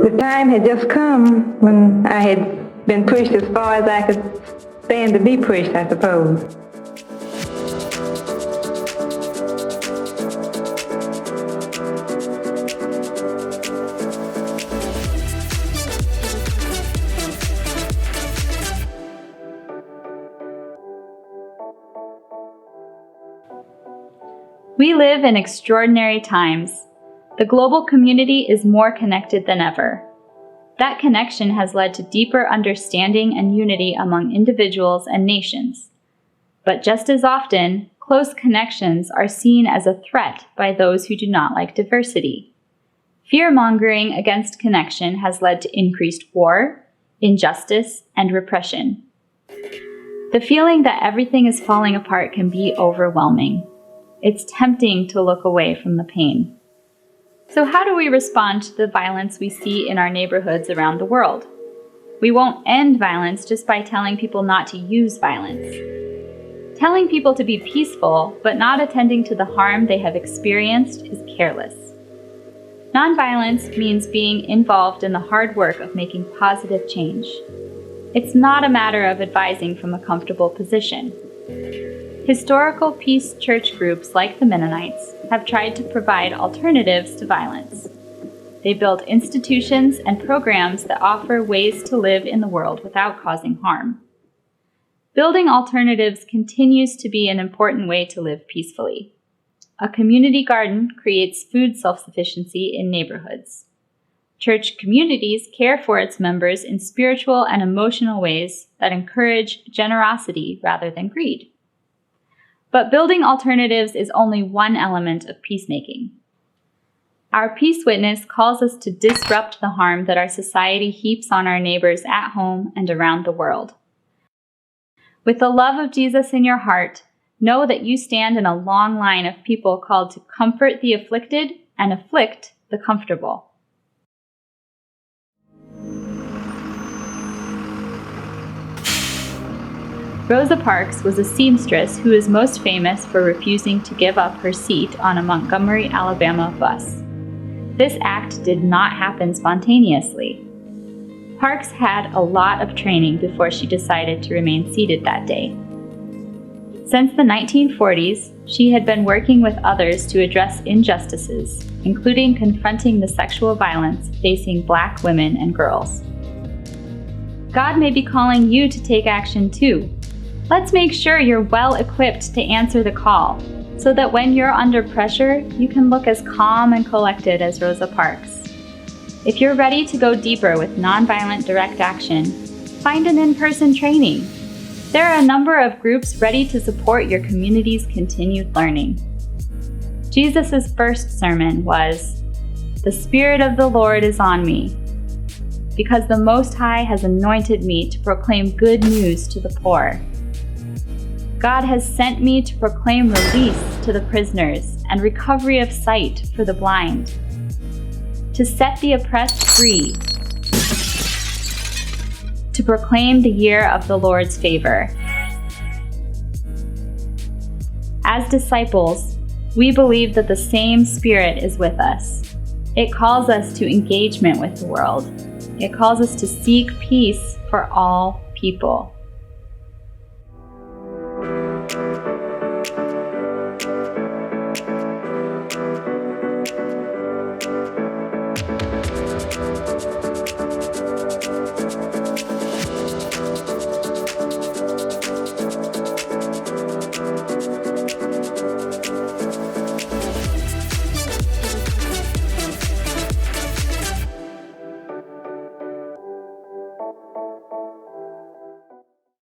The time had just come when I had been pushed as far as I could stand to be pushed, I suppose. We live in extraordinary times. The global community is more connected than ever. That connection has led to deeper understanding and unity among individuals and nations. But just as often, close connections are seen as a threat by those who do not like diversity. Fear-mongering against connection has led to increased war, injustice, and repression. The feeling that everything is falling apart can be overwhelming. It's tempting to look away from the pain. So how do we respond to the violence we see in our neighborhoods around the world? We won't end violence just by telling people not to use violence. Telling people to be peaceful, but not attending to the harm they have experienced is careless. Nonviolence means being involved in the hard work of making positive change. It's not a matter of advising from a comfortable position. Historical peace church groups like the Mennonites have tried to provide alternatives to violence. They built institutions and programs that offer ways to live in the world without causing harm. Building alternatives continues to be an important way to live peacefully. A community garden creates food self-sufficiency in neighborhoods. Church communities care for its members in spiritual and emotional ways that encourage generosity rather than greed. But building alternatives is only one element of peacemaking. Our peace witness calls us to disrupt the harm that our society heaps on our neighbors at home and around the world. With the love of Jesus in your heart, know that you stand in a long line of people called to comfort the afflicted and afflict the comfortable. Rosa Parks was a seamstress who is most famous for refusing to give up her seat on a Montgomery, Alabama bus. This act did not happen spontaneously. Parks had a lot of training before she decided to remain seated that day. Since the 1940s, she had been working with others to address injustices, including confronting the sexual violence facing Black women and girls. God may be calling you to take action too. Let's make sure you're well equipped to answer the call, so that when you're under pressure, you can look as calm and collected as Rosa Parks. If you're ready to go deeper with nonviolent direct action, find an in-person training. There are a number of groups ready to support your community's continued learning. Jesus' first sermon was, "The Spirit of the Lord is on me, because the Most High has anointed me to proclaim good news to the poor. God has sent me to proclaim release to the prisoners and recovery of sight for the blind, to set the oppressed free, to proclaim the year of the Lord's favor." As disciples, we believe that the same Spirit is with us. It calls us to engagement with the world. It calls us to seek peace for all people.